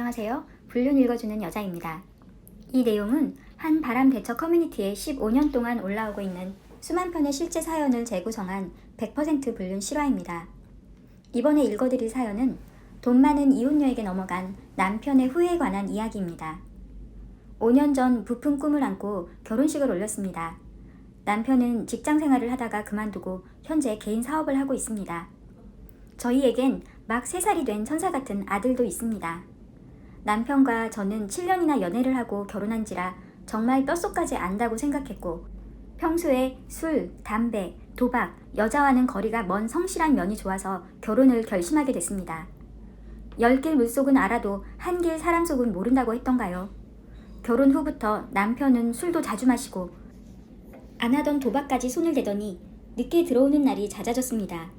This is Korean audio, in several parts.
안녕하세요. 불륜 읽어주는 여자입니다. 이 내용은 한 바람 대처 커뮤니티에 15년 동안 올라오고 있는 수만 편의 실제 사연을 재구성한 100% 불륜 실화입니다. 이번에 읽어드릴 사연은 돈 많은 이혼녀에게 넘어간 남편의 후회에 관한 이야기입니다. 5년 전 부푼 꿈을 안고 결혼식을 올렸습니다. 남편은 직장 생활을 하다가 그만두고 현재 개인 사업을 하고 있습니다. 저희에겐 막 3살이 된 천사 같은 아들도 있습니다. 남편과 저는 7년이나 연애를 하고 결혼한지라 정말 뼛속까지 안다고 생각했고 평소에 술, 담배, 도박, 여자와는 거리가 먼 성실한 면이 좋아서 결혼을 결심하게 됐습니다. 10길 물속은 알아도 한 길 사람 속은 모른다고 했던가요? 결혼 후부터 남편은 술도 자주 마시고 안 하던 도박까지 손을 대더니 늦게 들어오는 날이 잦아졌습니다.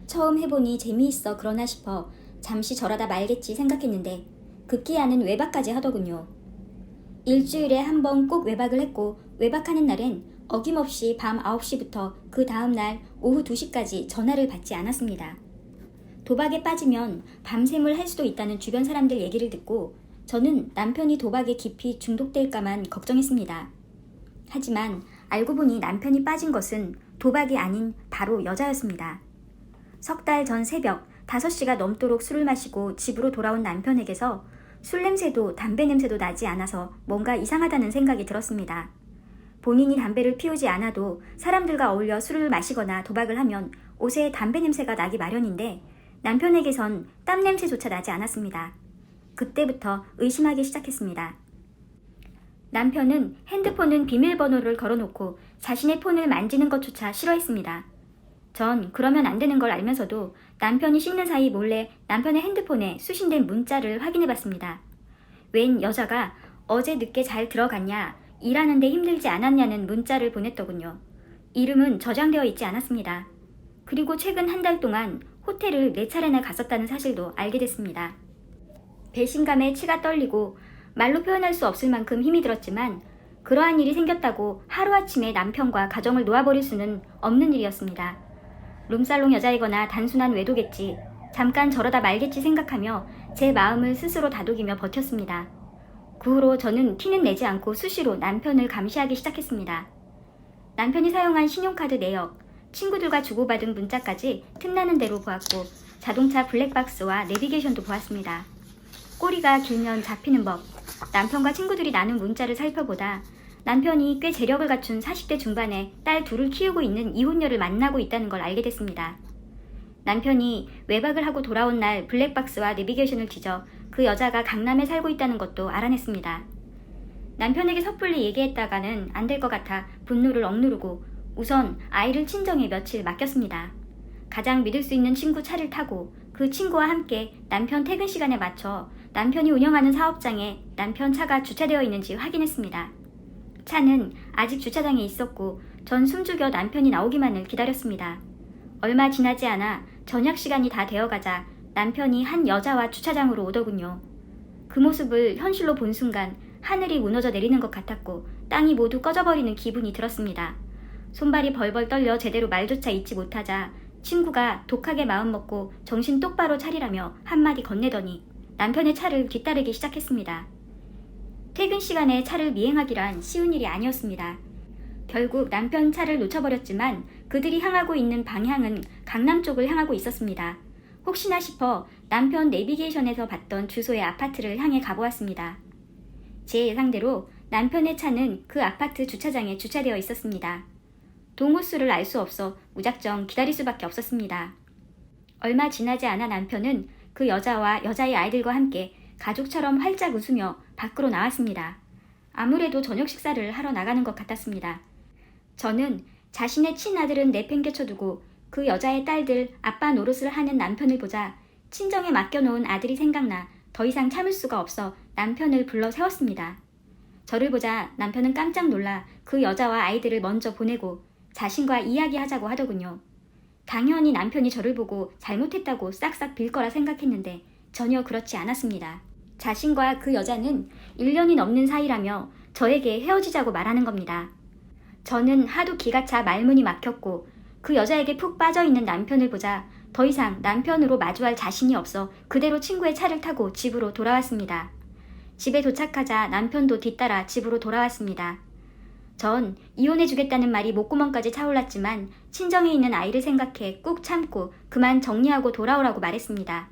처음 해보니 재미있어 그러나 싶어 잠시 저러다 말겠지 생각했는데 급기야는 외박까지 하더군요. 일주일에 한 번 꼭 외박을 했고 외박하는 날엔 어김없이 밤 9시부터 그 다음날 오후 2시까지 전화를 받지 않았습니다. 도박에 빠지면 밤샘을 할 수도 있다는 주변 사람들 얘기를 듣고 저는 남편이 도박에 깊이 중독될까만 걱정했습니다. 하지만 알고 보니 남편이 빠진 것은 도박이 아닌 바로 여자였습니다. 석 달 전 새벽 5시가 넘도록 술을 마시고 집으로 돌아온 남편에게서 술 냄새도 담배 냄새도 나지 않아서 뭔가 이상하다는 생각이 들었습니다. 본인이 담배를 피우지 않아도 사람들과 어울려 술을 마시거나 도박을 하면 옷에 담배 냄새가 나기 마련인데 남편에게선 땀 냄새조차 나지 않았습니다. 그때부터 의심하기 시작했습니다. 남편은 핸드폰은 비밀번호를 걸어놓고 자신의 폰을 만지는 것조차 싫어했습니다. 전 그러면 안 되는 걸 알면서도 남편이 씻는 사이 몰래 남편의 핸드폰에 수신된 문자를 확인해봤습니다. 웬 여자가 어제 늦게 잘 들어갔냐, 일하는데 힘들지 않았냐는 문자를 보냈더군요. 이름은 저장되어 있지 않았습니다. 그리고 최근 한 달 동안 호텔을 4차례나 갔었다는 사실도 알게 됐습니다. 배신감에 치가 떨리고 말로 표현할 수 없을 만큼 힘이 들었지만 그러한 일이 생겼다고 하루아침에 남편과 가정을 놓아버릴 수는 없는 일이었습니다. 룸살롱 여자이거나 단순한 외도겠지, 잠깐 저러다 말겠지 생각하며 제 마음을 스스로 다독이며 버텼습니다. 그 후로 저는 티는 내지 않고 수시로 남편을 감시하기 시작했습니다. 남편이 사용한 신용카드 내역, 친구들과 주고받은 문자까지 틈나는 대로 보았고 자동차 블랙박스와 내비게이션도 보았습니다. 꼬리가 길면 잡히는 법, 남편과 친구들이 나눈 문자를 살펴보다 남편이 꽤 재력을 갖춘 40대 중반에 딸 둘을 키우고 있는 이혼녀를 만나고 있다는 걸 알게 됐습니다. 남편이 외박을 하고 돌아온 날 블랙박스와 내비게이션을 뒤져 그 여자가 강남에 살고 있다는 것도 알아냈습니다. 남편에게 섣불리 얘기했다가는 안 될 것 같아 분노를 억누르고 우선 아이를 친정에 며칠 맡겼습니다. 가장 믿을 수 있는 친구 차를 타고 그 친구와 함께 남편 퇴근 시간에 맞춰 남편이 운영하는 사업장에 남편 차가 주차되어 있는지 확인했습니다. 차는 아직 주차장에 있었고 전 숨죽여 남편이 나오기만을 기다렸습니다. 얼마 지나지 않아 저녁 시간이 다 되어가자 남편이 한 여자와 주차장으로 오더군요. 그 모습을 현실로 본 순간 하늘이 무너져 내리는 것 같았고 땅이 모두 꺼져버리는 기분이 들었습니다. 손발이 벌벌 떨려 제대로 말조차 잇지 못하자 친구가 독하게 마음먹고 정신 똑바로 차리라며 한마디 건네더니 남편의 차를 뒤따르기 시작했습니다. 퇴근 시간에 차를 미행하기란 쉬운 일이 아니었습니다. 결국 남편 차를 놓쳐버렸지만 그들이 향하고 있는 방향은 강남 쪽을 향하고 있었습니다. 혹시나 싶어 남편 내비게이션에서 봤던 주소의 아파트를 향해 가보았습니다. 제 예상대로 남편의 차는 그 아파트 주차장에 주차되어 있었습니다. 동호수를 알 수 없어 무작정 기다릴 수밖에 없었습니다. 얼마 지나지 않아 남편은 그 여자와 여자의 아이들과 함께 가족처럼 활짝 웃으며 밖으로 나왔습니다. 아무래도 저녁 식사를 하러 나가는 것 같았습니다. 저는 자신의 친아들은 내팽개쳐두고 그 여자의 딸들 아빠 노릇을 하는 남편을 보자 친정에 맡겨놓은 아들이 생각나 더 이상 참을 수가 없어 남편을 불러 세웠습니다. 저를 보자 남편은 깜짝 놀라 그 여자와 아이들을 먼저 보내고 자신과 이야기하자고 하더군요. 당연히 남편이 저를 보고 잘못했다고 싹싹 빌 거라 생각했는데 전혀 그렇지 않았습니다. 자신과 그 여자는 1년이 넘는 사이라며 저에게 헤어지자고 말하는 겁니다. 저는 하도 기가 차 말문이 막혔고 그 여자에게 푹 빠져있는 남편을 보자 더 이상 남편으로 마주할 자신이 없어 그대로 친구의 차를 타고 집으로 돌아왔습니다. 집에 도착하자 남편도 뒤따라 집으로 돌아왔습니다. 전 이혼해주겠다는 말이 목구멍까지 차올랐지만 친정에 있는 아이를 생각해 꾹 참고 그만 정리하고 돌아오라고 말했습니다.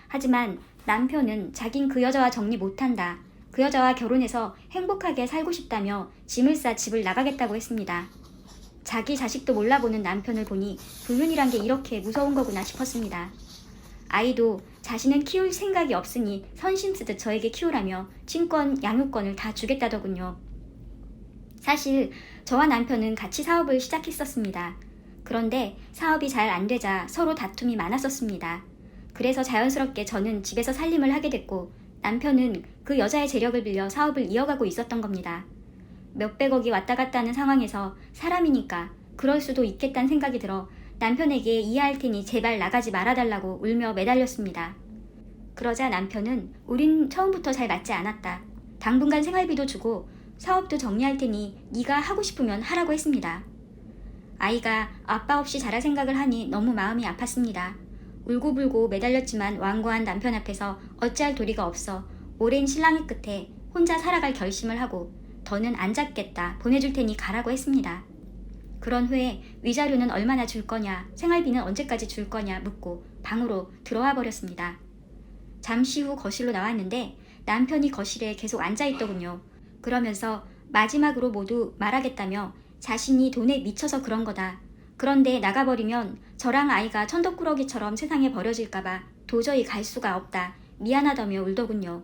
하지만 남편은 자긴 그 여자와 정리 못한다. 그 여자와 결혼해서 행복하게 살고 싶다며 짐을 싸 집을 나가겠다고 했습니다. 자기 자식도 몰라보는 남편을 보니 불륜이란 게 이렇게 무서운 거구나 싶었습니다. 아이도 자신은 키울 생각이 없으니 선심 쓰듯 저에게 키우라며 친권, 양육권을 다 주겠다더군요. 사실 저와 남편은 같이 사업을 시작했었습니다. 그런데 사업이 잘 안 되자 서로 다툼이 많았었습니다. 그래서 자연스럽게 저는 집에서 살림을 하게 됐고 남편은 그 여자의 재력을 빌려 사업을 이어가고 있었던 겁니다. 몇백억이 왔다 갔다 하는 상황에서 사람이니까 그럴 수도 있겠다는 생각이 들어 남편에게 이해할 테니 제발 나가지 말아달라고 울며 매달렸습니다. 그러자 남편은 우린 처음부터 잘 맞지 않았다. 당분간 생활비도 주고 사업도 정리할 테니 네가 하고 싶으면 하라고 했습니다. 아이가 아빠 없이 자랄 생각을 하니 너무 마음이 아팠습니다. 울고불고 매달렸지만 완고한 남편 앞에서 어찌할 도리가 없어 오랜 신랑의 끝에 혼자 살아갈 결심을 하고 더는 안 잡겠다, 보내줄 테니 가라고 했습니다. 그런 후에 위자료는 얼마나 줄 거냐, 생활비는 언제까지 줄 거냐 묻고 방으로 들어와 버렸습니다. 잠시 후 거실로 나왔는데 남편이 거실에 계속 앉아있더군요. 그러면서 마지막으로 모두 말하겠다며 자신이 돈에 미쳐서 그런 거다. 그런데 나가버리면 저랑 아이가 천덕꾸러기처럼 세상에 버려질까봐 도저히 갈 수가 없다. 미안하다며 울더군요.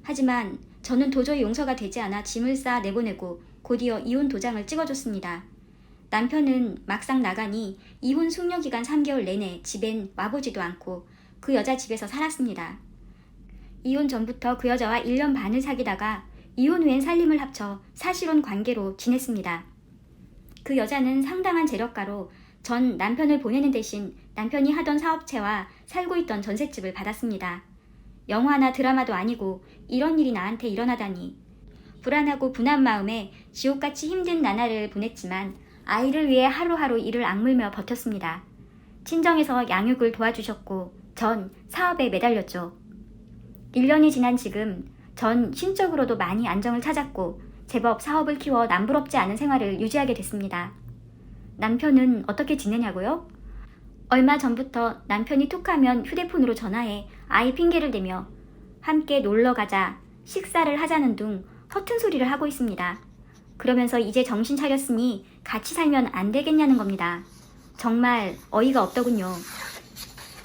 하지만 저는 도저히 용서가 되지 않아 짐을 싸 내보내고 곧이어 이혼 도장을 찍어줬습니다. 남편은 막상 나가니 이혼 숙려기간 3개월 내내 집엔 와보지도 않고 그 여자 집에서 살았습니다. 이혼 전부터 그 여자와 1년 반을 사귀다가 이혼 후엔 살림을 합쳐 사실혼 관계로 지냈습니다. 그 여자는 상당한 재력가로 전 남편을 보내는 대신 남편이 하던 사업체와 살고 있던 전셋집을 받았습니다. 영화나 드라마도 아니고 이런 일이 나한테 일어나다니. 불안하고 분한 마음에 지옥같이 힘든 나날을 보냈지만 아이를 위해 하루하루 이를 악물며 버텼습니다. 친정에서 양육을 도와주셨고 전 사업에 매달렸죠. 1년이 지난 지금 전 심적으로도 많이 안정을 찾았고 제법 사업을 키워 남부럽지 않은 생활을 유지하게 됐습니다. 남편은 어떻게 지내냐고요? 얼마 전부터 남편이 툭하면 휴대폰으로 전화해 아이 핑계를 대며 함께 놀러 가자, 식사를 하자는 둥 허튼 소리를 하고 있습니다. 그러면서 이제 정신 차렸으니 같이 살면 안 되겠냐는 겁니다. 정말 어이가 없더군요.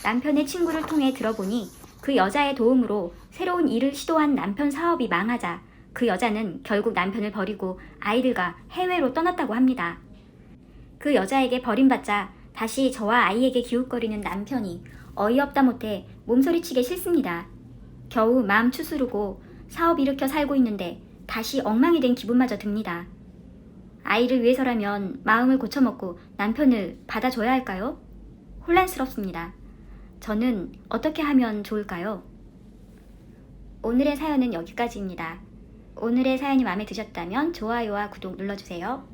남편의 친구를 통해 들어보니 그 여자의 도움으로 새로운 일을 시도한 남편 사업이 망하자 그 여자는 결국 남편을 버리고 아이들과 해외로 떠났다고 합니다. 그 여자에게 버림받자 다시 저와 아이에게 기웃거리는 남편이 어이없다 못해 몸소리치게 싫습니다. 겨우 마음 추스르고 사업 일으켜 살고 있는데 다시 엉망이 된 기분마저 듭니다. 아이를 위해서라면 마음을 고쳐먹고 남편을 받아줘야 할까요? 혼란스럽습니다. 저는 어떻게 하면 좋을까요? 오늘의 사연은 여기까지입니다. 오늘의 사연이 마음에 드셨다면 좋아요와 구독 눌러주세요.